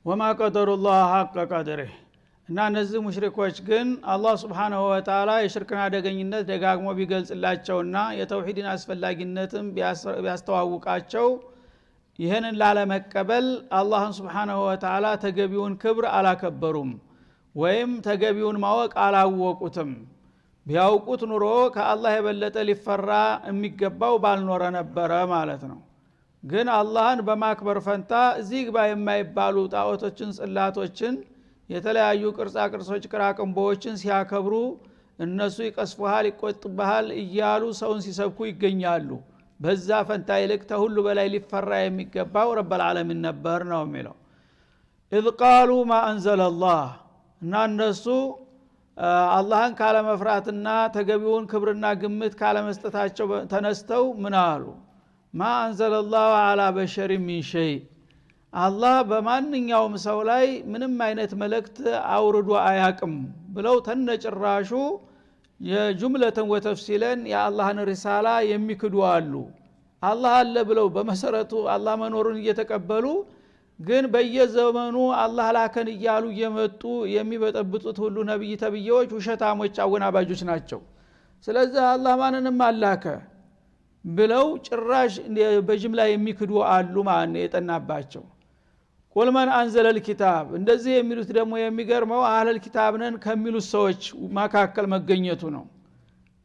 ወማ ቀደሩላህ ሐቀ ቀድሪህ እና እነዚህ ሙሽሪኮች ግን አላህ Subhanahu Wa Ta'ala የሽርክን አደገኝነት ደጋግሞ ቢገልጽላቸውና የተውሂድን አስፈላጊነትም ቢያስተዋውቃቸው ይሄንን ላለመቀበል አላህን Subhanahu Wa Ta'ala ተገቢውን ክብር አላከበሩም ወይም ተገቢውን ማወቅ አላወቁትም ቢያውቁት ኑሮ ከአላህ የበለጠ ሊፈራ የሚገባው ባልኖረ ነበር ማለት ነው ግን አላህን በማክበር ፈንታ እዚህ ግባ የማይባሉ ጣዖቶችን ጽላቶችን የተለያዩ ቅርጻ ቅርጾች ቅራቅንቦችን ሲያከብሩ እነሱ ይቀስፉሃል ይቆጥባሃል እያሉ ሰውን ሲሰብኩ ይገኛሉ በዛ ፈንታ ይልቅ ተሁሉ በላይ ሊፈራ የሚገባው ረብ العالمين ነበር ነው የሚለው اذ قالوا ما انزل الله እና እነሱ አላህን ካለ መፍራትና ተገቢውን ክብርና ግምት ካለ መስጠታቸው ተነስተው ምን አሉ ما انزل الله على بشر من شيء አላህ በማንኛውም ሰው ላይ ምንም አይነት መልእክት አውርዶ አያቅም ብለው ተነጭራሹ የጁምለተን ወተፍሲለን የአላህን ሪሳላ የሚክዱ አሉ አላህ አለ ብለው በመሰረቱ አላህ መኖሩን እየተቀበሉ ግን በየዘመኑ አላህ ላከን እያሉ የመጡ የሚበጠብጡት ሁሉ ነብይ ተብዬዎች ውሸታሞች አወናባጆች ናቸው ስለዚህ አላህ ማንንም አላከ ብለው ጭራሽ በጅምላ የሚክዱ አሉ ማን የጠናባቸው ቁል መን አንዘለ الكتاب እንደዚህ የሚሉት ደግሞ የሚገርመው አህለል ኪታብ ነን ከሚሉት ሰዎች መካከል መገኘቱ ነው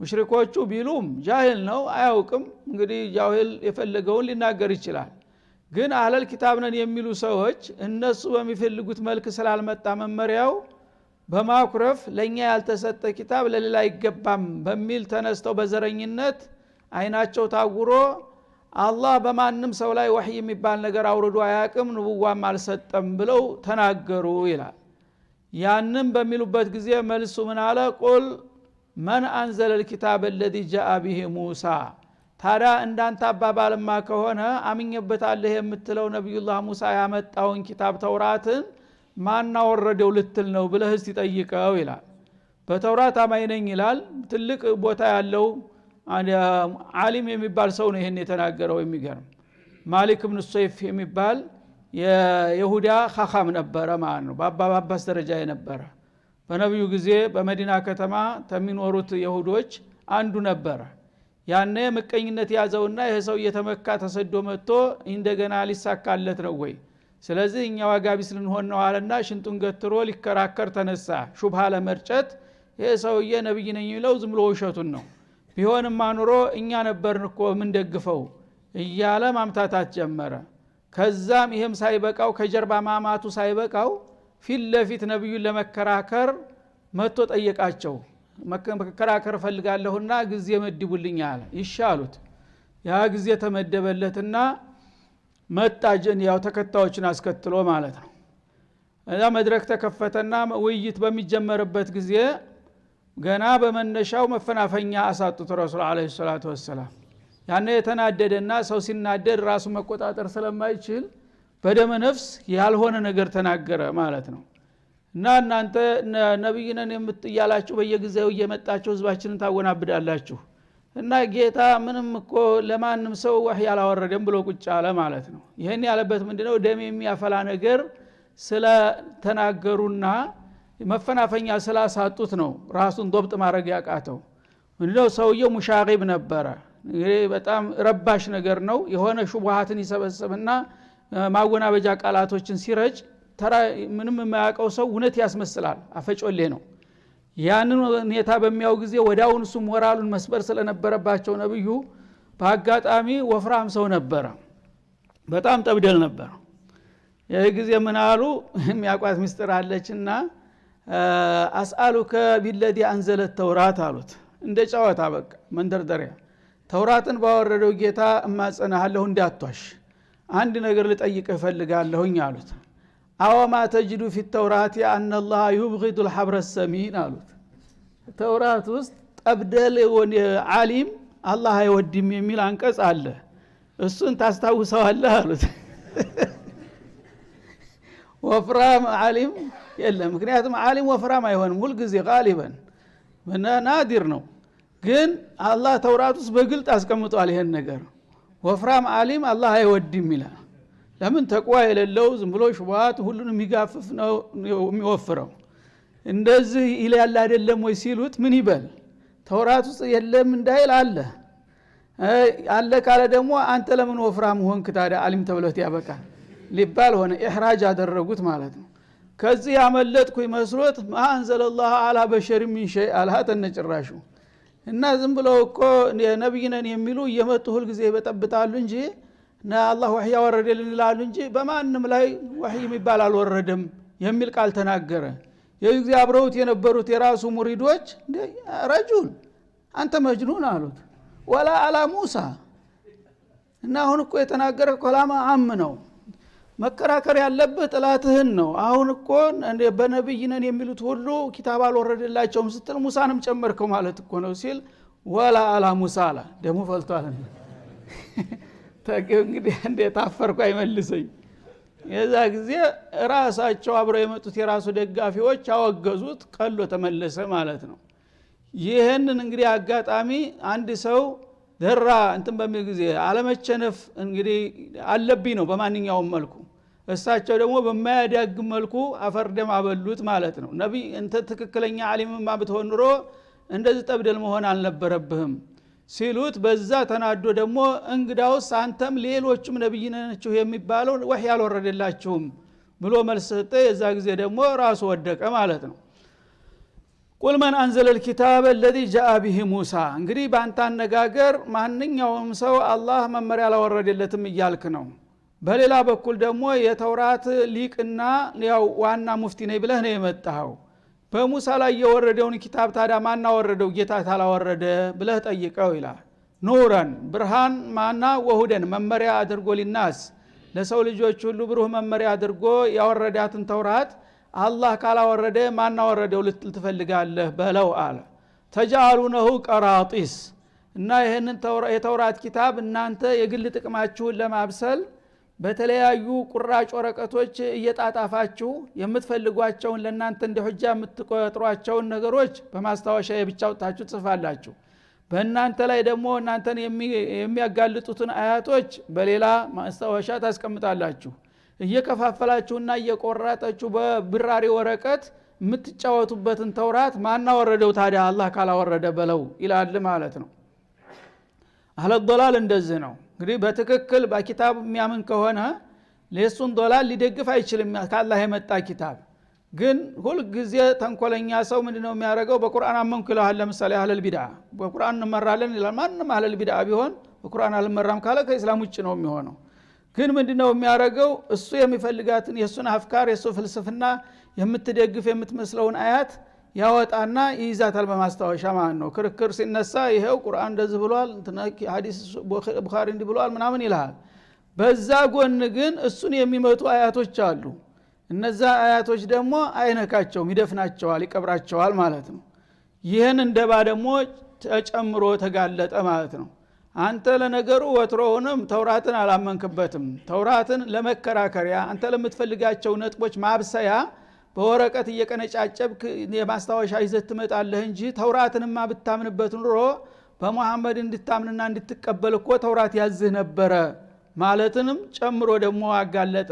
ሙሽሪኮቹ ቢሉም ጃሂል ነው አያውቅም እንግዲህ ጃሂል የፈለገውን ሊናገር ይችላል ግን አህለል ኪታብ ነን የሚሉ ሰዎች እነሱ በሚፈልጉት መልክ ስላልመጣ መመሪያው በማኩረፍ ለኛ ያልተሰጠ ኪታብ ለሌላ አይገባም በሚል ተነስተው በዘረኝነት አይናቸው ታጉሮ አላህ በማንም ሰው ላይ ወህይ የሚባል ነገር አውርዶ አያቅም ንቡዋም አልሰጠም ብለው ተናገሩ ይላል ያንንም በሚሉበት ጊዜ መልሱ ምን አለ ቁል መን አንዘለ الكتاب الذي جاء به موسى ታዲያ እንዳንተ አባባልማ ከሆነ አምኜበታለሁ የምትለው ነብዩላህ ሙሳ ያመጣውን ኪታብ ተውራትን ማን አወረደው ልትል ነው ብለህ እስቲ ጠይቀው ይላል በተውራት አማኝ ነኝ ይላል ትልቅ ቦታ ያለው ዓሊም የሚባል ሰው ነው ይሄን የተናገረው የሚገርም ማሊክ ኢብኑ ሰይፍ የሚባል የይሁዳ ኻኻም ነበረ ማለት ነው በአባባስ ደረጃ የነበረ በነብዩ ጊዜ በመዲና ከተማ ተሚኖሩት ይሁዶች አንዱ ነበረ ያኔ መቀኝነት ያዘውና ይሄ ሰው እየተመካ ተሰዶ መጥቶ እንደገና ሊሳካለት ነው ወይ ስለዚህ እኛ ዋጋቢስ ልንሆን ነው አለና ሽንጡን ገትሮ ሊከራከር ተነሳ ሹብሃ ለመርጨት ይሄ ሰውዬ ነብይ ነኝ ይለው ዝም ብሎ ውሸቱን ነው ቢሆንማ ኑሮ እኛ ነበርን እኮ ምን ደግፈው እያለ ማምታታት ጀመረ ከዛም ይሄም ሳይበቃው ከጀርባ ማማቱ ሳይበቃው ፊት ለፊት ነብዩን ለመከራከር መጥቶ ጠየቃቸው መከራከር ፈልጋለሁና ጊዜ መድቡልኝ አለ ይሻሉት ያ ጊዜ ተመደበለትና መጣጀን ያው ተከታዮችን አስከትሎ ማለት ነው እዛ መድረክ ተከፈተና ውይይት በሚጀመርበት ጊዜ ገና በመነሻው መፈናፈኛ አሳጡት ረሱል አለይሂ ሰላቱ ወሰለም ያኔ የተናደደና ሰው ሲናደድ ራሱ መቆጣጠር ስለማይችል በደመ ነፍስ ያልሆነ ነገር ተናገረ ማለት ነው እና እናንተ ነብይነን የምትያላችሁ በየጊዜው እየመጣችሁ ህዝባችንን ታወናብዳላችሁ እና ጌታ ምንም እኮ ለማንም ሰው ወህይ ያላወረደም ብሎ ቁጭ አለ ማለት ነው ይሄን ያለበት ምንድነው ደም የሚያፈላ ነገር ስለ ተናገሩና መፈናፈኛ ስላሳጡት ነው ራሱን ዶብጥ ማድረግ ያቃተው ምንድነው ሰውየው ሙሻቂብ ነበረ ይሄ በጣም ረባሽ ነገር ነው የሆነ ሹብሃትን ይሰበስብና ማወናበጃ ቃላቶችን ሲረጭ ተራ ምንም የማያውቀው ሰው እውነት ያስመስላል አፈጮሌ ነው ያንን ሁኔታ በሚያው ጊዜ ወዳውን እሱ ሞራሉን መስበር ስለነበረባቸው ነብዩ በአጋጣሚ ወፍራም ሰው ነበረ በጣም ጠብደል ነበር ይሄ ጊዜ ምን አሉ የሚያቋት ሚስጥር አለችና አስአሉከ ቢለዲ አንዘለ ተውራት አሉት እንደ ጨዋታ በቃ መንደርደሪያ ተውራትን ባወረደው ጌታ እማጸናለሁ እንዳትዋሽ አንድ ነገር ልጠይቅህ ፈልጋለሁኝ አሉት አወማ ተጅዱ في التوراة ان الله يبغض الحبر السمين አሉት ተውራት ውስጥ ጠብደል ዓሊም አላህ አይወድም የሚል አንቀጽ አለ እሱን ታስታውሰዋለህ አሉት ወፍራም ዓሊም የለም ምክንያቱም ዓሊም ወፍራም አይሆንም ሁሉ ጊዜ ጋሊበን ናዲር ነው ግን አላህ ተውራት ውስጥ በግልጥ አስቀምጧል ይሄን ነገር ወፍራም ዓሊም አላህ አይወድም ይላል ለምን ተቅዋ የሌለው ዝም ብሎ ሹብሃት ሁሉንም የሚጋፍፍ ነው የሚወፍረው እንደዚህ ይላል አይደለም ወይ ሲሉት ምን ይበል ተውራት ውስጥ የለም እንዳይል አለ ካለ ደግሞ አንተ ለምን ወፍራም ሆንክ ታዲያ አሊም ተብለት ያበቃል ሊባል ሆነ ኢህራጅ አደረጉት ማለት ነው ከዚህ ያመለጥኩ ይመስሎት ማንዘለላሁ አላ በሸር ሚን ሸይ አልሃተነ ጭራሹ እና ዝም ብለው እኮ ነብይ ነን የሚሉ እየመጡ ሁሉ ጊዜ በጠብጣሉ እንጂ እና አላህ ወህይ ያወረደልን ይላሉ እንጂ በማንም ላይ ወህይ የሚባል አልወረደም የሚል ቃል ተናገረ የጊዜ አብረውት የነበሩት የራሱ ሙሪዶች ረጁል አንተ መጅኑን አሉት ወላ አላ ሙሳ እና አሁን እኮ የተናገረ ከላማ አም ነው መከራከር ያለበት ጥላትህን ነው አሁን እኮ በነብይ ነን የሚሉት ሁሉ ኪታብ አልወረደላቸውም ስትል ሙሳንም ጨመርከው ማለት እኮ ነው ሲል ወላ አላ ሙሳ አላ ደሙ ፈልቷል ታገው እንግዲህ እንዴት አፈርኩ አይመልሰኝ የዛ ጊዜ ራሳቸው አብረው የመጡት የራሱ ደጋፊዎች አወገዙት ቀሎ ተመለሰ ማለት ነው ይሄንን እንግዲህ አጋጣሚ አንድ ሰው ደራ እንትን በሚል ጊዜ አለመቸነፍ እንግዲህ አለብኝ ነው በማንኛውም መልኩ እሳቸው ደግሞ በማያዳግ መልኩ አፈርደም አበሉት ማለት ነው ነብይ እንተ ትክክለኛ ዓሊምማ ብትሆን ኑሮ እንደዚህ ጠብደል መሆን አልነበረብህም ሲሉት በዛ ተናዶ ደግሞ እንግዳውስ አንተም ሌሎችም ነብይ ናችሁ የሚባለው ወህይ አልወረደላችሁም ብሎ መልስ ሰጠ የዛ ጊዜ ደግሞ ራሱ ወደቀ ማለት ነው ቁል መን አንዘለ الكتاب الذي جاء به موسى እንግዲህ ባንተ አነጋገር ማንኛውም ሰው አላህ መመሪያ አላወረደለትም ይያልክ ነው በሌላ በኩል ደግሞ የተውራት ሊቅና ያው ዋና ሙፍቲ ነኝ ብለህ ነው የመጣው በሙሳ ላይ የወረደውን ኪታብ ታዲያ ማን አወረደው ጌታ ታላወረደ ብለህ ጠይቀው ይላል ኑራን ብርሃን ማና ወሁደን መመሪያ አድርጎ ሊናስ ለሰው ልጆች ሁሉ ብሩህ መመሪያ አድርጎ ያወረዳትን ተውራት አላህ ካላወረደ ማን አወረደው ልትል ትፈልጋለህ በለው አለ ተጃሉነሁ ቀራጢስ እና ይሄንን የተውራት ኪታብ እናንተ የግል ጥቅማችሁን ለማብሰል በተለያዩ ቁራጭ ወረቀቶች እየጣጣፋችሁ የምትፈልጓቸውን ለእናንተ እንደ ሁጃ የምትቆጥሯቸውን ነገሮች በማስታወሻ የብቻው ታችሁ ጽፋላችሁ በእናንተ ላይ ደግሞ እናንተን የሚያጋልጡትን አያቶች በሌላ ማስታወሻ ታስቀምጣላችሁ እየከፋፈላችሁና እየቆራጣችሁ በብራሪ ወረቀት የምትጫወቱበትን ተውራት ማን አወረደው ታዲያ አላህ ካላወረደ በለው ይላል ማለት ነው አህለ ዶላል እንደዚህ ነው እንግዲህ በትክክል በኪታብ የሚያምን ከሆነ ለሱን ዶላል ሊደግፍ አይችልም ካላህ የመጣ ኪታብ ግን ሁሉ ጊዜ ተንኮለኛ ሰው ምንድነው የሚያደርገው በቁርአን አመንኩ ይላል ለምሳሌ አህለል ቢድዓ በቁርአን እንመራለን ይላል ማንንም አህለል ቢድዓ ቢሆን በቁርአን አልመራም ካለ ከእስላም ውጭ ነው የሚሆነው ግን ምንድነው የሚያደርገው እሱ የሚፈልጋትን የሱን አፍካር የሱ ፍልስፍና የምትደግፍ የምትመስለውን አያት ያወጣና ይይዛታል በማስታወሻ ማለት ነው ክርክር ሲነሳ ይሄው ቁርአን እንደዚህ ብሏል ሐዲስ ቡኻሪ እንዲህ ብሏል ምናምን ይላል በዛ ጎን ግን እሱን የሚመቱ አያቶች አሉ እነዛ አያቶች ደግሞ አይነካቸውም ይደፍናቸዋል ይቀብራቸዋል ማለት ነው ይሄን እንደባ ደግሞ ተጨምሮ ተጋለጠ ማለት ነው አንተ ለነገሩ ወትሮውንም ተውራትን አላመንክበትም ተውራትን ለመከራከሪያ አንተ ለምትፈልጋቸው ነጥቦች ማብሰያ በወረቀት እየቀነጫጨብክ የማስታወሻ ይዘት ትመጣለህ እንጂ ተውራትንማ ብታምንበት ኑሮ በመሐመድ እንድታምንና እንድትቀበል እኮ ተውራት ያዝህ ነበረ ማለትንም ጨምሮ ደግሞ አጋለጠ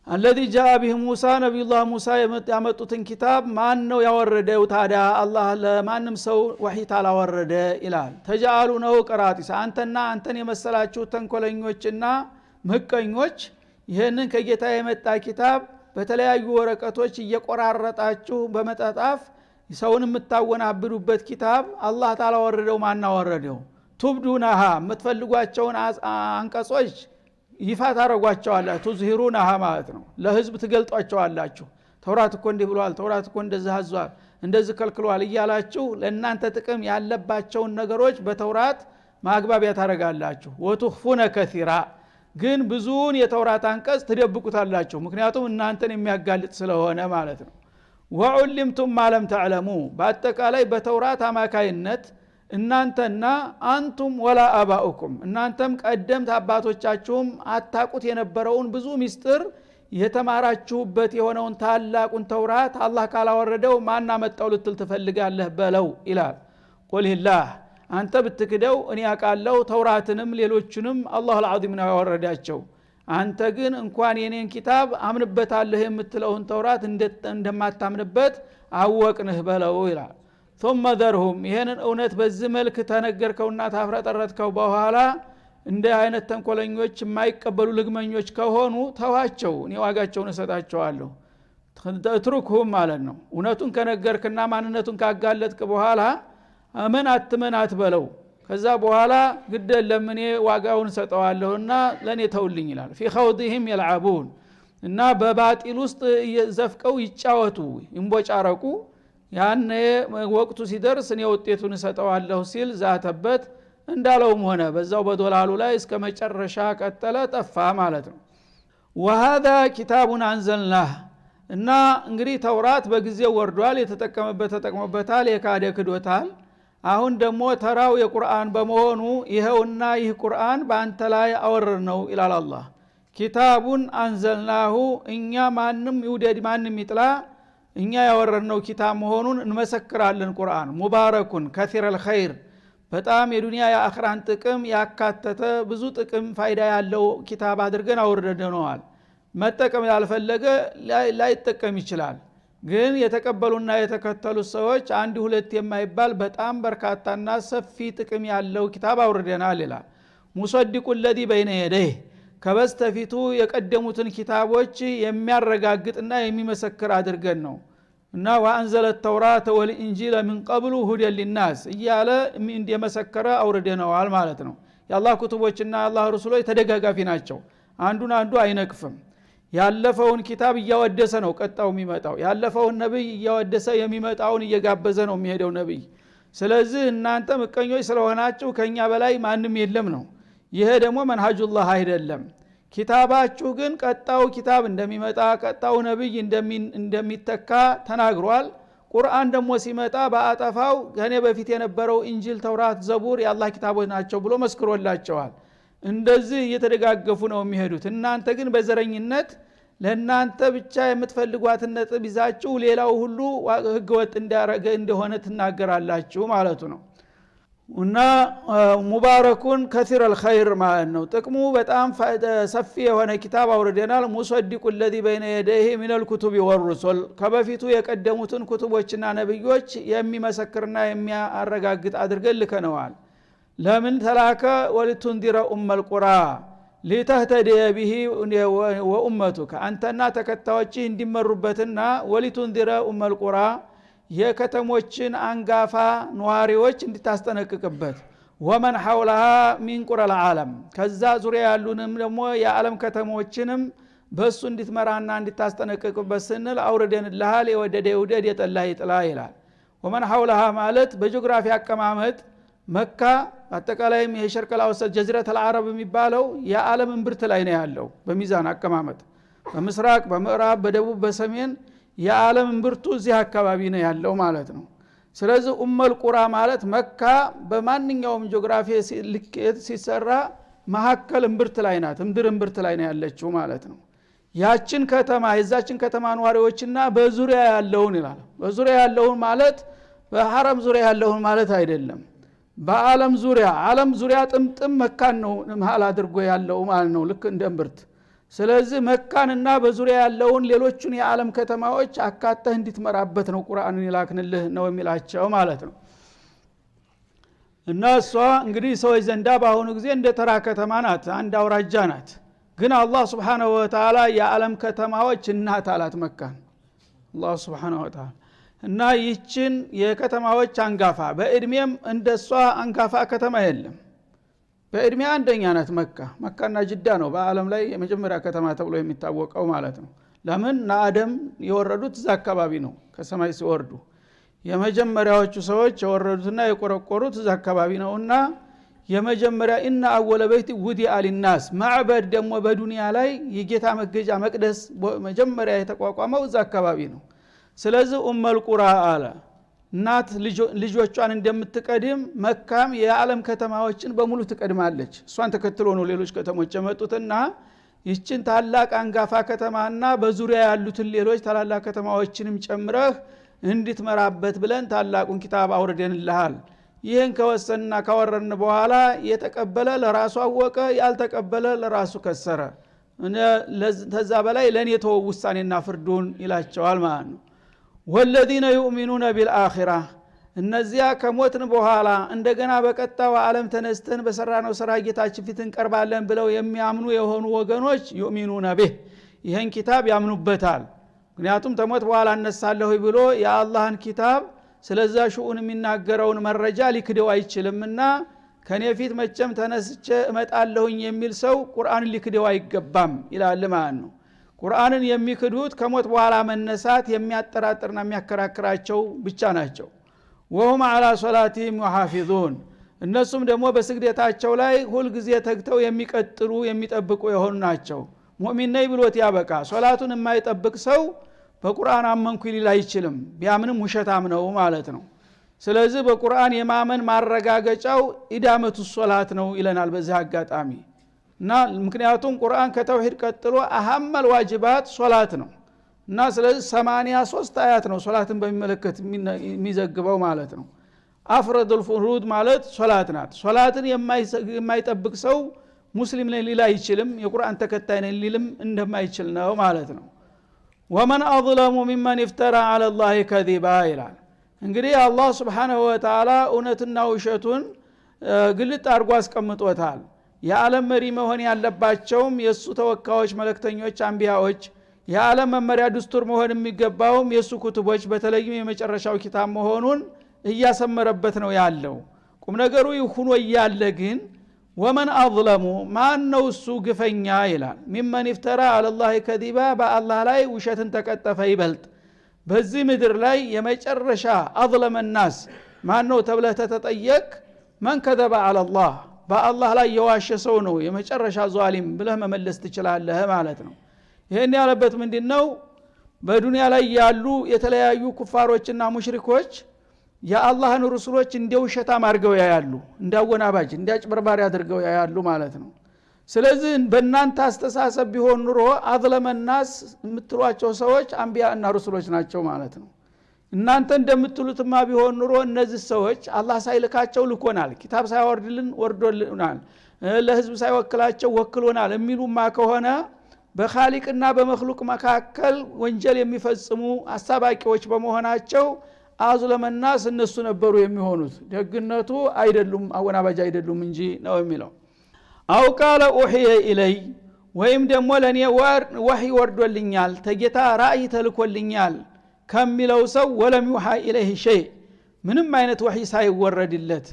الذي جاء به موسى نبي الله موسى ያመጡትን ኪታብ ማን ነው ያወረደው ታዲያ አላህ ለማንም ሰው ወህይ ታላወረደ ይላል ተጃሉ ነው ቀራጢስ አንተና አንተን የመሰላችሁ ተንኮለኞችና ምቀኞች ይሄንን ከጌታ የመጣ ኪታብ በተለያዩ ወረቀቶች እየቆራረጣችሁ በመጣጣፍ ሰውን የምታወናብዱበት ኪታብ አላህ ታላወረደው ማን አወረደው ቱብዱናሃ የምትፈልጓቸውን አንቀጾች ይፋ ታረጓቸዋላችሁ ቱዝሂሩናሃ ማለት ነው ለህዝብ ትገልጧቸዋላችሁ ተውራት እኮ እንዲህ ብሏል ተውራት እኮ እንደዚህ አዟል እንደዚህ ከልክሏል እያላችሁ ለእናንተ ጥቅም ያለባቸውን ነገሮች በተውራት ማግባቢያ ታረጋላችሁ ወቱኽፉነ ከሲራ ግን ብዙውን የተውራት አንቀጽ ትደብቁታላችሁ ምክንያቱም እናንተን የሚያጋልጥ ስለሆነ ማለት ነው ወዑልምቱም ማለም ተዕለሙ በአጠቃላይ በተውራት አማካይነት እናንተና አንቱም ወላ አባኡኩም እናንተም ቀደምት አባቶቻችሁም አታቁት የነበረውን ብዙ ሚስጥር የተማራችሁበት የሆነውን ታላቁን ተውራት አላህ ካላወረደው ማን አመጣው ልትል ትፈልጋለህ በለው ይላል ቁልሂላህ አንተ ብትክደው እኔ አቃለው ተውራትንም ሌሎችንም አላህ አልዓዚም ነው ያወረዳቸው አንተ ግን እንኳን የኔን ኪታብ አምንበታለህ የምትለውን ተውራት እንደማታምንበት አወቅንህ በለው ይላል። ثم ذرهم ይሄንን እውነት በዚህ መልክ ተነገርከውና ታፍረጠረጥከው በኋላ እንደ አይነት ተንኮለኞች የማይቀበሉ ልግመኞች ከሆኑ ተዋቸው፣ እኔ ዋጋቸውን እሰጣቸዋለሁ። ተትሩክሁም ማለት ነው። እውነቱን ከነገርክና ማንነቱን ካጋለጥክ በኋላ አመን አትመን አትበለው። ከዛ በኋላ ግደል ለምኔ ዋጋውን ሰጠዋለሁና ለኔ ተውልኝ ይላል። في خوضهم يلعبون እና በባጢል ውስጥ ዘፍቀው ይጫወቱ ይንቦጫረቁ። ያኔ ወቅቱ ሲደርስ እኔ ውጤቱን ሰጠዋለሁ ሲል ዛተበት። እንዳለውም ሆነ በዛው በዶላሉ ላይ እስከ መጨረሻ ቀጠለ፣ ጠፋ ማለት ነው። وهذا كتاب انزلناه እና እንግዲህ ተውራት በጊዜው ወርዷል። የተጠቀመበት ተጠቅሞበታል፣ የካደ ክዶታል። አሁን ደግሞ ተራው የቁርአን በመሆኑ ይሄውና ይህ ቁርአን በአንተ ላይ አወረድነው ይላል አላህ። ኪታቡን አንዘልናሁ እኛ ማንም ይውደድ ማንም ይጥላ እኛ ያወረድነው ኪታብ መሆኑን እንመሰክራለን። ቁርአን ሙባረኩን ከሲረል ኸይር በጣም የዱንያ የአኽራን ጥቅም ያካተተ ብዙ ጥቅም ፋይዳ ያለው ኪታብ አድርገን አወርደነዋል። መጠቀም ያልፈለገ ላይጠቀም ይችላል። ግን የተቀበሉና የተከተሉት ሰዎች አንድ ሁለት የማይባል በጣም በርካታና ሰፊ ጥቅም ያለው ኪታብ አውርደናል ይላል። ሙሰዲቁ الذي بين يديه ከበስተፊቱ የቀደሙትን ኪታቦች የሚያረጋግጥና የሚመሰክር አድርገን ነው እና ወአንዘለ التوراة والإنجيل من قبل هدى للناس እያለ እንደመሰከረ አውርደነዋል ማለት ነው። የአላህ ኩቱቦችና የአላህ ረሱሎች ተደጋጋፊ ናቸው። አንዱን አንዱ አይነቅፍም። ያለፈውን ኪታብ እያወደሰ ነው ቀጣው የሚመጣው። ያለፈውን ነብይ እያወደሰ የሚመጣውን እየጋበዘ ነው የሚሄደው ነብይ። ስለዚህ እናንተ ምቀኞች ስለሆናችሁ ከኛ በላይ ማንም የለም ነው። ይሄ ደግሞ መንሃጁላህ አይደለም። ኪታባችሁ ግን ቀጣው ኪታብ እንደሚመጣ ቀጣው ነብይ እንደሚተካ ተናግሯል። ቁርአን ደግሞ ሲመጣ በአጠፋው ከኔ በፊት የነበረው እንጂል፣ ተውራት፣ ዘቡር የአላህ ኪታቦች ናቸው ብሎ መስክሮላቸዋል። እንደዚህ እየተደጋገፉ ነው የሚሄዱት። እናንተ ግን በዘረኝነት ለእናንተ ብቻ የምትፈልጓትን ነጥብ ይዛችሁ ሌላው ሁሉ ህገወጥ እንዳረገ እንደሆነ ትናገራላችሁ ማለቱ ነው። እና ሙባረኩን ከሲረል ኸይር ማለት ነው። ጥቅሙ በጣም ሰፊ የሆነ ኪታብ አውርደናል። ሙሰዲቁ الذي بين يديه من الكتب والرسل ከበፊቱ የቀደሙትን ኩቱቦችና ነብዮች የሚመሰክርና የሚያረጋግጥ አድርገን ልከነዋል። ለምን ተላከ? ወልቱንዲረ ኡመል ቁራ ሊተህተዲየ ቢሂ ወኡመቱከ አንተና ተከታዮች እንዲመሩበትና ወልቱንዲረ ኡመል ቁራ የከተሞችን አንጋፋ ነዋሪዎች እንድታስጠነቅቅበት ወመን ሐውለሃ ሚን ቁረል ዓለም ከዛ ዙሪያ ያሉንም ደግሞ የዓለም ከተሞችንም በሱ እንድትመራና እንድታስጠነቅቅበት ስንል አውርደንልሃል። የወደደ ይውደድ የጠላ ይጥላ ይላል። ወመን ሐውለሃ ማለት በጂኦግራፊ አቀማመጥ መካ አጠቃላይም የሸርቀል አውሰጥ ጀዝረቱል አረብ የሚባለው የዓለም እምብርት ላይ ነው ያለው። በሚዛን አቀማመጥ በምስራቅ፣ በምዕራብ፣ በደቡብ፣ በሰሜን የዓለም እምብርቱ እዚህ አካባቢ ነው ያለው ማለት ነው። ስለዚህ ኡመል ቁራ ማለት መካ በማንኛውም ጂኦግራፊ ልኬት ሲሰራ መሐከል እምብርት ላይ ናት፣ ምድር እምብርት ላይ ነው ያለችው ማለት ነው። ያችን ከተማ የዛችን ከተማ ነዋሪዎችና በዙሪያ ያለውን ይላል። በዙሪያ ያለውን ማለት በሐረም ዙሪያ ያለውን ማለት አይደለም። በዓለም ዙሪያ ዓለም ዙሪያ ጥምጥም መካን ነው መሃል አድርጎ ያለው ማለት ነው፣ ልክ እንደ እምብርት። ስለዚህ መካንና በዙሪያ ያለውን ሌሎቹን የዓለም ከተማዎች አካተህ እንድትመራበት ነው ቁርአንን ይላክንልህ ነው የሚላቸው ማለት ነው። እና እሷ እንግዲህ ሰዎች ዘንዳ በአሁኑ ጊዜ እንደ ተራ ከተማ ናት፣ አንድ አውራጃ ናት። ግን አላህ Subhanahu Wa Ta'ala የዓለም ከተማዎች እናት አላት መካን አላህ Subhanahu Wa Ta'ala። እና ይህችን የከተማዎች አንጋፋ በእድሜም እንደሷ አንጋፋ ከተማ የለም። በእድሜ አንደኛ ናት መካ። መካና ጅዳ ነው በአለም ላይ የመጀመሪያ ከተማ ተብሎ የሚታወቀው ማለት ነው። ለምን አደም የወረዱት እዛ አካባቢ ነው። ከሰማይ ሲወርዱ የመጀመሪያዎቹ ሰዎች የወረዱትና የቆረቆሩት እዛ አካባቢ ነውና የመጀመሪያ ኢነ አወለ በይት ውዲአ ሊናስ ማዕበድ ደግሞ በዱንያ ላይ የጌታ መገጃ መቅደስ መጀመሪያ የተቋቋመው እዛ አካባቢ ነው። ስለዚህ ኡመል ቁራ አለ እናት ልጆቿን እንደምትቀድም መካም የዓለም ከተማዎችን በሙሉ ትቀድማለች። እሷን ተከትሎ ነው ሌሎች ከተሞች የመጡትና ይችን ታላቅ አንጋፋ ከተማና በዙሪያ ያሉትን ሌሎች ታላላቅ ከተማዎችንም ጨምረህ እንድትመራበት ብለን ታላቁን ኪታብ አውርደንልሃል። ይህን ከወሰንና ካወረድን በኋላ የተቀበለ ለራሱ አወቀ፣ ያልተቀበለ ለራሱ ከሰረ። ተዛ በላይ ለኔ ተው ውሳኔና ፍርዱን ይላቸዋል ማለት ነው። ወለዚነ يؤمنون بالآخرة እነዚያ ከሞትን በኋላ እንደገና በቀጣው ዓለም ተነስተን በሰራነው ስራ ጌታችን ፊት እንቀርባለን ብለው የሚያምኑ የሆኑ ወገኖች يؤمنون به ይሄን ኪታብ ያምኑበታል። ምክንያቱም ተሞት በኋላ እነሳለሁ ብሎ የአላህን ኪታብ ስለዛ ሹኡን የሚናገረውን መረጃ ሊክደው አይችልምና ከኔ ፊት መጨም ተነስቼ እመጣለሁኝ የሚል ሰው ቁርአንን ሊክደው አይገባም ይላል ማለት ነው። ቁርአንን የሚክዱት ከሞት በኋላ መነሳት የሚያጠራጥርና የሚያከራክራቸው ብቻ ናቸው። ወሁም አላ ሶላቲሂም ወሐፊዙን እነሱም ደግሞ በስግደታቸው ላይ ሁል ጊዜ ተግተው የሚቀጥሉ የሚጠብቁ የሆኑ ናቸው። ሙእሚን ነኝ ብሎት ያበቃ ሶላቱን የማይጠብቅ ሰው በቁርአን አመንኩ ሊል አይችልም፣ ቢያምንም ውሸታም ነው ማለት ነው። ስለዚህ በቁርአን የማመን ማረጋገጫው ኢዳመቱ ሶላት ነው ይለናል በዚህ አጋጣሚ እና ምክንያቱም ቁርአን ከተውሂድ ቀጥሎ አህመል ዋጅባት ሶላት ነው እና ስለዚህ 83 አያት ነው ሶላትን በሚመለከት የሚዘግበው ማለት ነው። አፍረዱል ፍሩድ ማለት ሶላት ናት። ሶላትን የማይጠብቅ ሰው ሙስሊም ነኝ ሊል አይችልም፣ የቁርአን ተከታይ ነኝ ሊልም እንደማይችል ነው ማለት ነው። ወመን አظለሙ ሚመን ይፍተራ ዐለ ላሂ ከዚባ ይላል። እንግዲህ አላህ Subhanahu Wa Ta'ala እውነትና ውሸቱን ግልጥ አድርጎ አስቀምጦታል። የዓለም መሪ መሆን ያለባቸውም የሱ ተወካዮች መልእክተኞች አንቢያዎች፣ የዓለም መመሪያ ድስቱር መሆን የሚገባውም የሱ ኩቱቦች በተለይም የመጨረሻው ኪታብ መሆኑን እያሰመረበት ነው ያለው። ቁም ነገሩ ይሁን ወያለ ግን ወመን አظለሙ ማን ነው እሱ ግፈኛ ይላል። ሚመን ይፍተራ አለላህ ከዲባ በአላህ ላይ ውሸትን ተቀጠፈ ይበልጥ በዚህ ምድር ላይ የመጨረሻ አظለመ الناس ማን ነው ተብለህ ተጠየቅ ማን ከذب على الله በአላህ ላይ የዋሸ ሰው ነው የመጨረሻ ዟሊም ብለህ መመለስ ትችላለህ ማለት ነው። ይሄን ያለበት ምንድነው? በዱንያ ላይ ያሉ የተለያዩ ኩፋሮችና ሙሽሪኮች የአላህን ረሱሎች እንደውሸታም አድርገው ያያሉ፣ እንዳወናባጅ እንዳጭበርባሪ አድርገው ያያሉ ማለት ነው። ስለዚህ በእናንተ አስተሳሰብ ቢሆን ኑሮ አዝለመናስ የምትሏቸው ሰዎች አንቢያ እና ረሱሎች ናቸው ማለት ነው። እናንተ እንደምትሉትማ ቢሆን ኑሮ እነዚህ ሰዎች አላህ ሳይልካቸው ልኮናል፣ ኪታብ ሳይወርድልን ወርዶልናል፣ ለህዝብ ሳይወክላቸው ወክሎናል የሚሉማ ከሆነ በኻሊቅና በመክሉቅ መካከል ወንጀል የሚፈጽሙ አሳባቂዎች በመሆናቸው አዝለመናስ እነሱ ነበሩ የሚሆኑት፣ ደግነቱ አይደሉም አወናባጅ አይደሉም እንጂ ነው የሚለው። አው ቃለ ኡህየ ኢለይ ወይም ደግሞ ለኔ ወህይ ወርዶልኛል ተጌታ ራእይ ተልኮልኛል ከሚለው ሰው ወለም ይውሃ ኢለይሂ ሸይ ምንም አይነት ወህይ ሳይወረድለት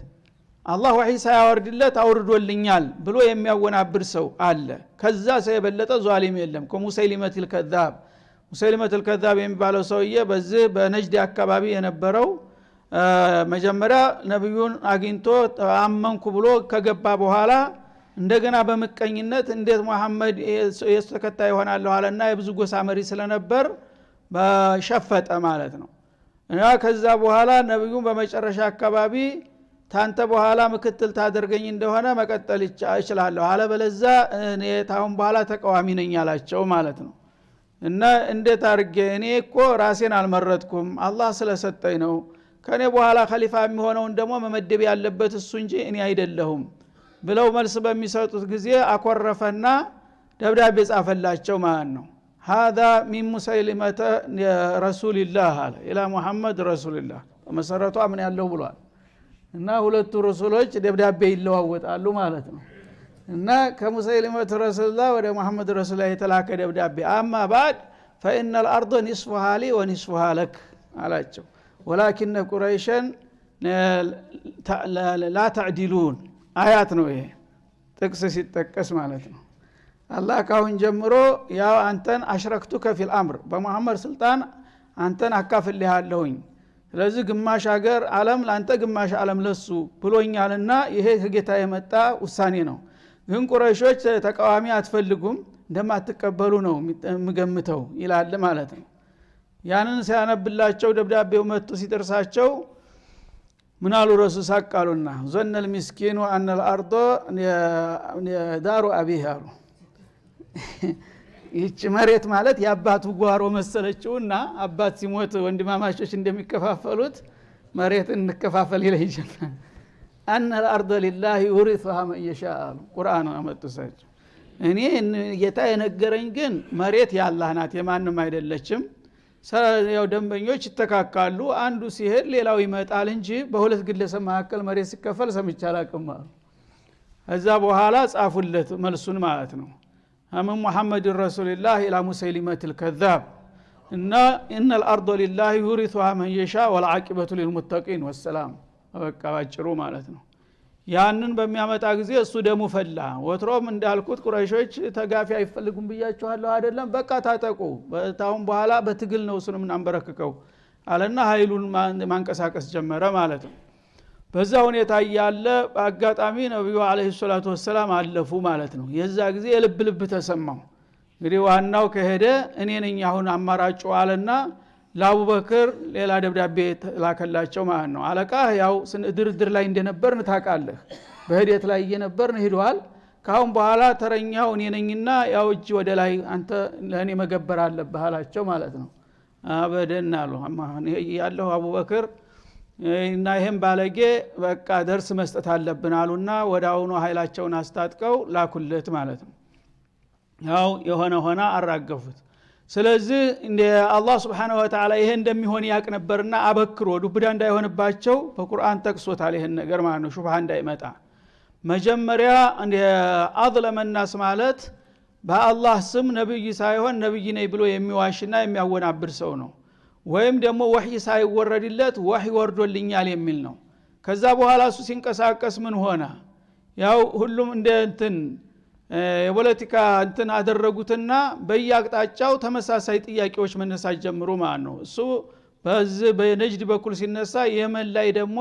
አላህ ወህይ ሳያወርድለት አውርዶልኛል ብሎ የሚያወናብር ሰው አለ። ከዛ የበለጠ ዟሊም የለም። ከሙሰይሊመቱል ከዛብ ሙሰይሊመቱል ከዛብ የሚባለው ሰውዬ በዚህ በነጅድ አካባቢ የነበረው መጀመሪያ ነብዩን አግኝቶ አመንኩ ብሎ ከገባ በኋላ እንደገና በመቀኝነት እንዴት መሐመድ የሱ ተከታይ ይሆናል አለና የብዙ ጎሳ መሪ ስለነበር በሸፈጠ ማለት ነው። እና ከዛ በኋላ ነብዩን በመጨረሻ አካባቢ ታንተ በኋላ ምክትል ታደርገኝ እንደሆነ መቀጠል ይችላል አለበለዛ እኔ ታውን በኋላ ተቃዋሚ ነኝ አላቸው ማለት ነው። እና እንዴት አርገ እኔ እኮ ራሴን አልመረጥኩም አላህ ስለሰጠኝ ነው፣ ከኔ በኋላ ኸሊፋ የሚሆነውን ደግሞ መመደብ ያለበት እሱ እንጂ እኔ አይደለሁም ብለው መልስ በሚሰጡት ጊዜ አኮረፈና ደብዳቤ ጻፈላቸው ማለት ነው። هذا من مسيلمة رسول الله الى محمد رسول الله መሰረቱ አምን ያለው ብሏል። እና ሁለቱ ረሱሎች ደብዳቤ ይለዋወጣሉ ማለት ነው። እና ከሙሰይሊመቱ ረሱላህ ወደ መሐመድ ረሱላህ የተላከ ደብዳቤ አማ ባድ فإن الأرض نصفها لي ونصفها لك አላቸው። ولكن قريشا لا تعدلون አያት ነው ይሄ ጥቅስ ሲጠቀስ ማለት ነው። አላህ ካሁን ጀምሮ ያው አንተን አሽረክቱከ ፊል አምር በመሐመድ ስልጣን አንተን አካፍልሃለሁኝ፣ ስለዚህ ግማሽ ሀገር ዓለም ላንተ ግማሽ ዓለም ለሱ ብሎኛልና ይሄ ከጌታ የመጣ ውሳኔ ነው። ግን ቁረይሾች ተቃዋሚ አትፈልጉም እንደማትቀበሉ ነው ምገምተው ይላል ማለት ነው። ያንን ሲያነብላቸው ደብዳቤው መጥቶ ሲደርሳቸው ምን አሉ ረሱል ሳቃሉና ዘነል ምስኪኑ አን الارض ዳሩ አቢህ አሉ። ይህች መሬት ማለት የአባቱ ጓሮ መሰለችውና አባት ሲሞት ወንድማማቾች እንደሚከፋፈሉት መሬት እንከፋፈል ይለይጀና አን الارض لله يورثها من يشاء ቁርአን አመጡሳቸው። እኔ ጌታ የነገረኝ ግን መሬት ያላህ ናት የማንም አይደለችም ያው ደንበኞች ይተካካሉ አንዱ ሲሄድ ሌላው ይመጣል እንጂ በሁለት ግለሰብ መካከል መሬት ሲከፈል ሰምቼ አላቅም እዛ በኋላ ጻፉለት መልሱን ማለት ነው አመን ሙሐመድ ረሱልላህ ኢላ ሙሰይሊመት الكذاب ان الارض لله يورثها من يشاء والعاقبه للمتقين والسلام በቃ ባጭሩ ማለት ነው ያንን በሚያመጣ ጊዜ እሱ ደሙ ፈላ ወትሮም እንዳልኩት ቁረይሾች ተጋፊ አይፈልጉም ብያቸዋለሁ አይደለም በቃ ታጠቁ በታውን በኋላ በትግል ነው እሱንም እናንበረከከው አለና ኃይሉን ማንቀሳቀስ ጀመረ ማለት ነው በዛ ሁኔታ ያለ አጋጣሚ ነብዩ አለይሂ ሰላቱ ወሰለም አለፉ ማለት ነው የዛ ጊዜ የልብ ተሰማው እንግዲህ ዋናው ከሄደ እኔ ነኝ አሁን አማራጩ አለና ለአቡበክር ሌላ ደብዳቤ ላከላቸው ማለት ነው አለቃ ያው ድርድር ላይ እንደነበርን ታውቃለህ በህዴት ላይ እየነበርን ሄዷል ካሁን በኋላ ተረኛው እኔ ነኝና ያው እጅ ወደ ላይ አንተ ለኔ መገበር አለብህ አላቸው ማለት ነው አበደና አሉ ያለው አቡበክር እና ይሄን ባለጌ በቃ ደርስ መስጠት አለብን አሉና ወዳውኑ ኃይላቸውን አስታጥቀው ላኩለት ማለት ነው ያው ሆነ አራገፉት ስለዚህ እንደ አላህ Subhanahu Wa Ta'ala ይሄ እንደሚሆን ያቅ ነበርና አበክሮ ዱብዳ እንዳይሆንባቸው በቁርአን ጠቅሶታል ይሄን ነገር ማለት ነው ሹብሃ እንዳይመጣ መጀመሪያ እንደ አዝለመ الناس ማለት በአላህ ስም ነብይ ሳይሆን ነብይ ነኝ ብሎ የሚዋሽና የሚያወናብር ሰው ነው ወይም ደግሞ ወህይ ሳይወረድለት ወህይ ወርዶልኛል የሚል ነው ከዛ በኋላ እሱ ሲንቀሳቀስ ምን ሆነ ያው ሁሉም እንደ እንትን የፖለቲካ እንትን አደረጉትና በየአቅጣጫው ተመሳሳይ ጥያቄዎች መነሳት ጀምሩ ማለት ነው እሱ በዚህ በነጅድ በኩል ሲነሳ የመን ላይ ደግሞ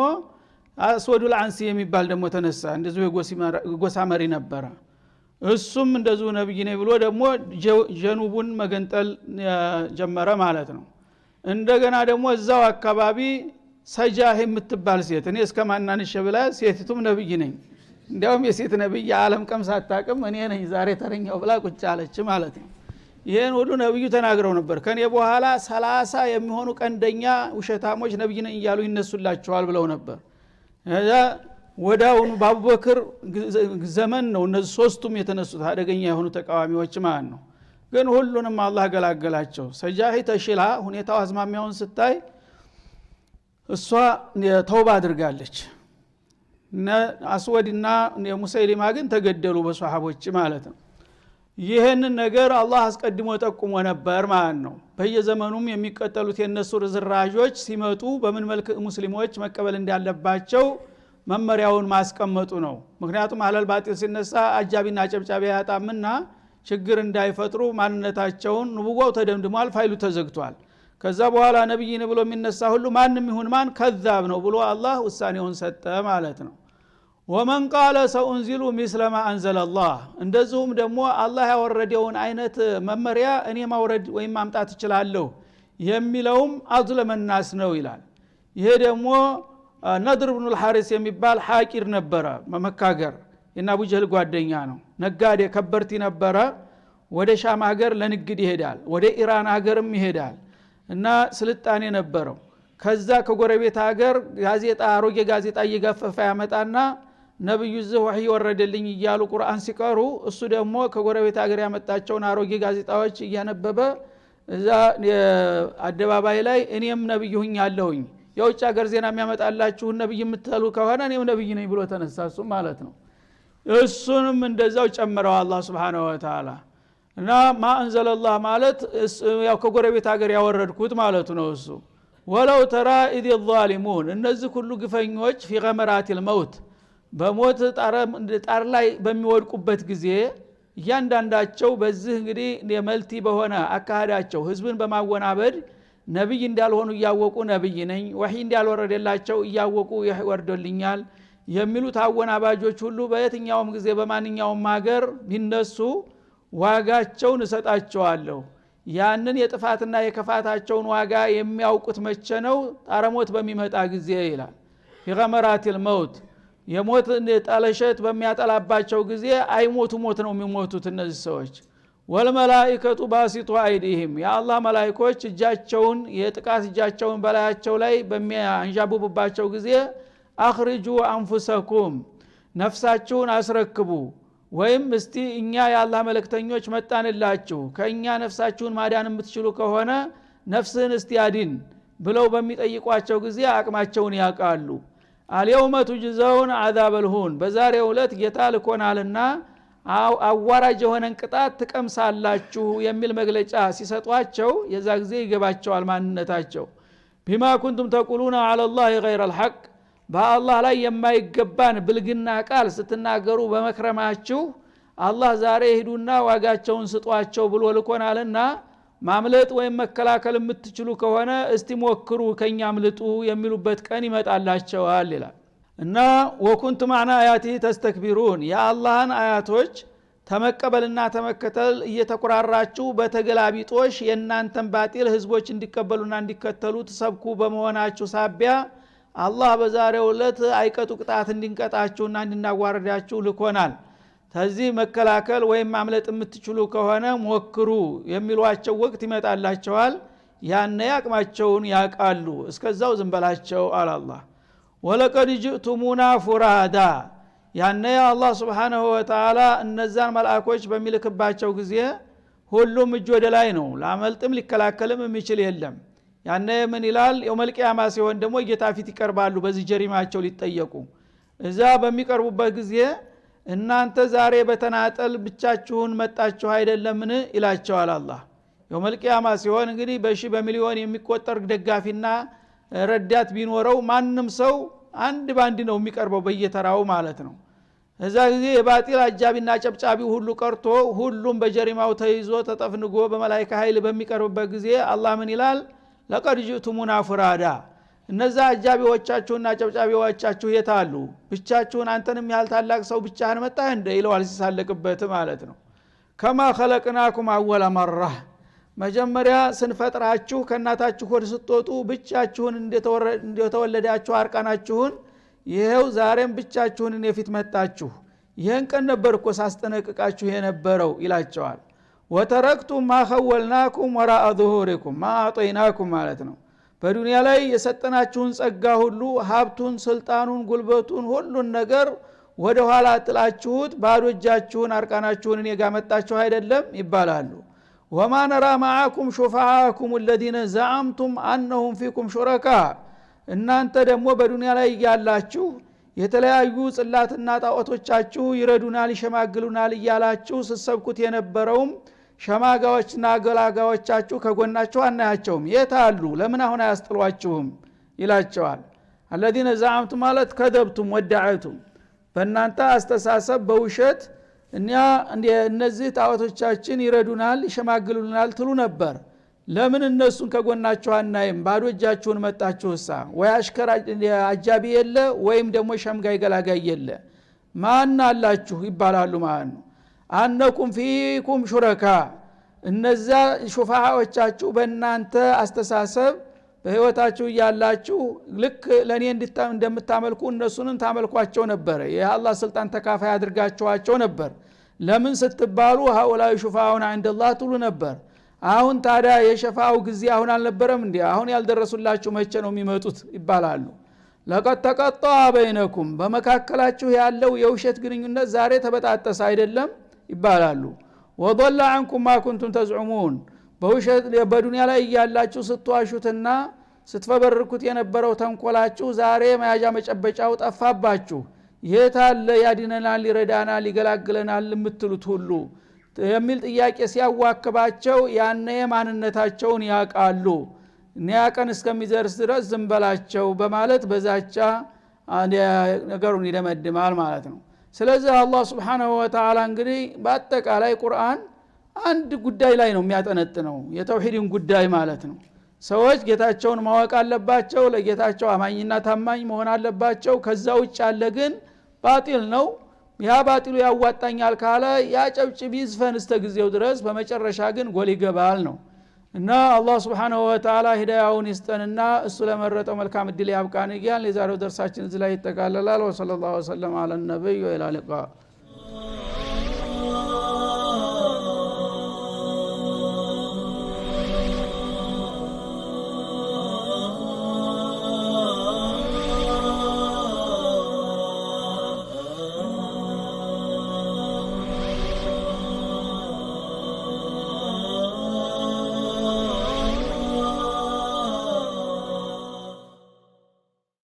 አስወዱል አንሲ የሚባል ደግሞ ተነሳ እንደዚሁ የጎሳ መሪ ነበር እሱም እንደዚሁ ነብይ ነኝ ብሎ ደግሞ ጀኑቡን መገንጠል ጀመረ ማለት ነው እንደገና ደግሞ እዛው አካባቢ ሰጃህ የምትባል ሴት እኔ እስከማናንሽ ብላ ሴቲቱም ነብይ ነኝ እንዲያውም የሴት ነብይ ዓለም ቀምሳ አታውቅም እኔ ነኝ ዛሬ ተረኛው ብላ ቁጭ አለች ማለት ነው ይሄን ሁሉ ነብዩ ተናግረው ነበር ከኔ በኋላ 30 የሚሆኑ ቀንደኛ ውሸታሞች ነብይ ነኝ እያሉ ይነሱላቸዋል ብለው ነበር ወዳውኑ በአቡበክር ዘመን ነው እነዚህ ሶስቱም የተነሱት አደገኛ የሆኑ ተቃዋሚዎች ማለት ነው ግን ሁሉንም አላህ ገላገላቸው ሰጃሂ ተሽላ ሁኔታው አዝማሚያውን ስታይ እሷ ተውባ አድርጋለች አስወድና ሙሰይሊማ ግን ተገደሉ በሷሃቦች ማለት ነው ይሄንን ነገር አላህ አስቀድሞ ጠቁሞ ነበር ማለት ነው በየዘመኑም የሚቀጠሉት የነሱ ርዝራዦች ሲመጡ በምን መልክ ሙስሊሞች መቀበል እንዳለባቸው መመሪያውን ማስቀመጡ ነው ምክንያቱም አለል ባጢል ሲነሳ አጃቢና ጨብጫቢ ያጣምና ችግር እንዳይፈጥሩ ማንነታቸውን ንቡዋው ተደምድሟል ፋይሉ ተዘግቷል ከዛ በኋላ ነብይን ብሎ የሚነሳ ሁሉ ማንንም ይሁን ማን ከዛብ ነው ብሎ አላህ ውሳኔውን ሰጠ ማለት ነው ወመን ቃለ ሰኡንዚሉ ሚስለ ማ አንዘለ አላህ እንደዚሁም ደግሞ አላህ ያወረደውን አይነት መመሪያ እኔ ማውረድ ወይም ማምጣት እችላለሁ የሚለውም አዝለመናስ ነው ይላል ይሄ ደግሞ ነድር ኢብኑ አልሐሪስ የሚባል ሐቂር ነበረ መመካገር እና አቡ ጀህል ጓደኛ ነው ነጋዴ ከበርቲ ነበረ ወደ ሻም ሀገር ለንግድ ይሄዳል ወደ ኢራን ሀገርም ይሄዳል እና ስልጣኔ ነበረው ከዛ ከጎረቤት ሀገር ጋዜጣ አሮጌ ጋዜጣ እየጋፈፈ ያመጣና ነብዩ ዘህ ወህይ ወረደልኝ እያሉ ቁርአን ሲቀሩ እሱ ደግሞ ከጎረቤት ሀገር ያመጣቸውን አሮጌ ጋዜጣዎች እያነበበ እዛ አደባባይ ላይ እኔም ነብይ ሆኛለሁኝ የውጭ ሀገር ዜና የሚያመጣላችሁ ነብይ የምትሉ ከሆነ እኔም ነብይ ነኝ ብሎ ተነሳሱ ማለት ነው እሱንም እንደዛው ጨመረው አላህ Subhanahu Wa Ta'ala እና ማ አንዘለላህ ማለት ያው ከጎረቤት ሀገር ያወረድኩት ማለት ነው እሱ ወለው ተራ ኢድ الظالمون እነዚህ ሁሉ ግፈኞች في غمرات الموت በሞት ጣር ላይ በሚወድቁበት ጊዜ እያንዳንዳቸው በዚህ እንግዲህ የመልቲ በሆነ አካሃዳቸው ህዝብን በማወናበድ ነብይ እንዳልሆኑ ያወቁ ነብይ ነኝ ወህይ እንዳልወረደላቸው ያወቁ ይወርዶልኛል የሚሉት አወናባጆች ሁሉ በየትኛውም ጊዜ በማንኛውም ሀገር ቢነሱ ዋጋቸውን እሰጣቸዋለሁ ያንን የጥፋትና የከፋታቸውን ዋጋ የሚያውቁት መቼ ነው ጣረሞት በሚመጣ ጊዜ ይላል የገመራት الموت የሞት ጣለሸት በሚያጠላባቸው ጊዜ አይሞቱ ሞት ነው የሚሞቱት እነዚህ ሰዎች ወልመላኢከቱ ባሲጡ አይዲህም የአላህ መላእክቶች እጃቸውን የጥቃት እጃቸውን በላያቸው ላይ በሚያንዣብቡባቸው ጊዜ አخرجوا انفسكم ነፍሳችሁን አስረክቡ ወይም እስቲ እኛ የአላህ መልእክተኞች መጣንላችሁ ከኛ ነፍሳችሁን ማዳን የምትችሉ ከሆነ ነፍስህን እስቲ አድን ብለው በሚጠይቋቸው ጊዜ አቅማቸውን ያውቃሉ። አልየውመ ቱጅዘውን አዛበል ሁን በዛሬው ዕለት ጌታ ልኮናልና አዋራጅ የሆነን ቅጣት ትቀምሳላችሁ የሚል መግለጫ ሲሰጧቸው የዛ ጊዜ ይገባቸዋል ማንነታቸው። ቢማ ኩንቱም ተቁሉና ዐለላሂ ገይረል ሐቅ በአላህ ላይ የማይገባን ብልግና ቃል ስትናገሩ በመክረማችሁ አላህ ዛሬ ሂዱና ዋጋቸውን ስጧቸው ብሎ ልኮናልና ማምለጥ ወይም መከላከል የምትችሉ ከሆነ እስቲ ሞክሩ ከኛ አምልጡ የሚሉበት ቀን ይመጣላቸዋል ይላል። እና ወኩንቱም አና አያቲ ተስተክቢሩን የአላህን አያቶች ተመቀበልና ተመከተል እየተቆራራችሁ በተገላቢጦሽ የእናንተን ባጢል ህዝቦች እንዲቀበሉና እንዲከተሉ ተሰብኩ በመሆናችሁ ሳቢያ አላህ በዛሬው ዕለት አይቀጡ ቅጣት እንዲንቀጣችሁና እንድናዋርዳችሁ ልኮናል። ከዚህ መከላከል ወይም ማምለጥ የምትችሉ ከሆነ ሞክሩ የሚሏቸው ወቅት ይመጣላቸዋል። ያነ ያቅማቸውን ያቃሉ። እስከዛው ዝንበላቸው አላህ። ወለቀድ ጅእቱሙና ፉራዳ ያነ አላህ Subhanahu Wa Ta'ala እነዛን መልአኮች በሚልክባቸው ጊዜ ሁሉም እጅ ወደ ላይ ነው። ላመልጥም ሊከላከልም የሚችል የለም። ያነ ምን ይላል? የውመል ቂያማ ሲሆን ደግሞ ጌታ ፊት ይቀርባሉ በዚህ ጀሪማቸው ሊጠየቁ። እዛ በሚቀርቡበት ጊዜ እናንተ ዛሬ በተናጠል ብቻችሁን መጣችሁ አይደለምን ይላቸዋል አላህ። የውመል ቂያማ ሲሆን እንግዲህ በሺ በሚሊዮን የሚቆጠር ደጋፊና ረዳት ቢኖረው ማንም ሰው አንድ ባንድ ነው የሚቀርበው በየተራው ማለት ነው። እዛ ጊዜ የባጢል አጃቢና ጨብጫቢ ሁሉ ቀርቶ ሁሉም በጀሪማው ተይዞ ተጠፍንጎ በመላእክት ኃይል በሚቀርብበት ጊዜ አላህ ምን ይላል? ለቀድ ጅእቱሙና ፉራዳ እነዛ አጃቢዎቻችሁና ጨብጫቢዎቻችሁ የታሉ? ብቻችሁን አንተንም ያህል ታላቅ ሰው ብቻህን መጣህ እንደ ይለዋል ሲሳለቅበት ማለት ነው። ከማ ኸለቅናኩም አወለ መራ መጀመሪያ ስንፈጥራችሁ ከናታችሁ ሆድ ስትወጡ ብቻችሁን እንደተወለዳችሁ አርቃናችሁን ይሄው ዛሬም ብቻችሁን እኔ ፊት መጣችሁ። ይሄን ቀን ነበርኮ ሳስጠነቅቃችሁ የነበረው ይላቸዋል። ወተረክቱም ማ ኸወልናኩም ወራአ ዙሁሪኩም ማ አጠይናኩም ማለት ነው። በዱንያ ላይ የሰጠናችሁን ጸጋ ሁሉ ሀብቱን፣ ስልጣኑን፣ ጉልበቱን ሁሉን ነገር ወደ ኋላ ጥላችሁት ባዶ እጃችሁን አርቃናችሁን እኔ ጋር መጣችሁ አይደለም ይባላሉ። ወማ ነራ ማዓኩም ሹፋዓኩም الذين زعمتم انهم فيكم شركاء እናንተ ደግሞ በዱንያ ላይ ያላችሁ የተለያዩ ጽላትና ጣዖቶቻችሁ ይረዱናል ይሸማግሉናል እያላችሁ ስሰብኩት የነበረውም ሸማጋዎችና ገላጋዎቻችሁ ከጎናችሁ አናያቸውም የታሉ? ለምን አሁን አያስጥሏችሁም ይላቸዋል። الذين زعمتم ማለት ከደብቱም ወዳዓቱም በእናንተ አስተሳሰብ በውሸት እነዚህ ጣዖቶቻችን ይረዱናል ይሸማግሉናል ትሉ ነበር። ለምን እነሱን ከጎናችሁ አናይም? ባዶ እጃችሁን መጣችሁሳ? ወይ አሽከራ አጃቢ የለ ወይም ደግሞ ሸምጋይ ገላጋይ የለ ማን አላችሁ ይባላሉ ማለት ነው። አነኩም ፊኩም ሹረካ እነዛ ሹፋዓዎቻችሁ በእናንተ አስተሳሰብ በህይወታችሁ ያላችሁ ልክ ለኔ እንደምታመልኩ እነሱንም ታመልኳቸው ነበር። የአላህ ስልጣን ተካፋይ አድርጋችኋቸው ነበር። ለምን ስትባሉ ሃኡላይ ሹፋዓውን عندالله ትሉ ነበር። አሁን ታዲያ የሸፋው ጊዜ አሁን አልነበረም እንዴ? አሁን ያልደረሱላችሁ መቼ ነው የሚመጡት ይባላሉ። ለቀድ ተቀጣ በይነኩም በመካከላችሁ ያለው የውሸት ግንኙነት ዛሬ ተበጣጠሰ አይደለም ይባላሉ። ወضل عنكم ما كنتم تزعمون በውሸት በዱንያ ላይ ያላችሁ ስትዋሹትና ስትፈበርኩት የነበረው ተንኮላችሁ ዛሬ መያዣ መጨበጫው ጠፋባችሁ። የታለ ያድነናል ይረዳናል ይገላግለናል የምትሉት ሁሉ የሚል ጥያቄ ሲያዋክባቸው ያነ ማንነታቸውን ያቃሉ። ኒያቀን እስከሚደርስ ድረስ ዝምበላቸው በማለት በዛቻ ነገሩን ይደመድማል ማለት ነው። ስለዚህ አላህ Subhanahu Wa Ta'ala እንግዲህ በአጠቃላይ ቁርአን አንድ ጉዳይ ላይ ነው የሚያጠነጥነው የተውሂድን ጉዳይ ማለት ነው። ሰዎች ጌታቸውን ማወቅ አለባቸው፣ ለጌታቸው አማኝና ታማኝ መሆን አለባቸው። ከዛ ውጭ ያለ ግን ባጢል ነው። ያ ባጢሉ ያዋጣኛል ካለ ያጨብጭብ ይዝፈን እስከ ጊዜው ድረስ በመጨረሻ ግን ጎል ይገባል ነው። እና አላህ Subhanahu Wa Ta'ala ሂዳያውን ይስጠንና እሱ ለመረጠው መልካም እድል ያብቃን። ይያል የዛሬው ደርሳችን እዚህ ላይ ይጠቃለላል። ወሰለላሁ ዐለ ነብዩ ወኢላ ሊቃ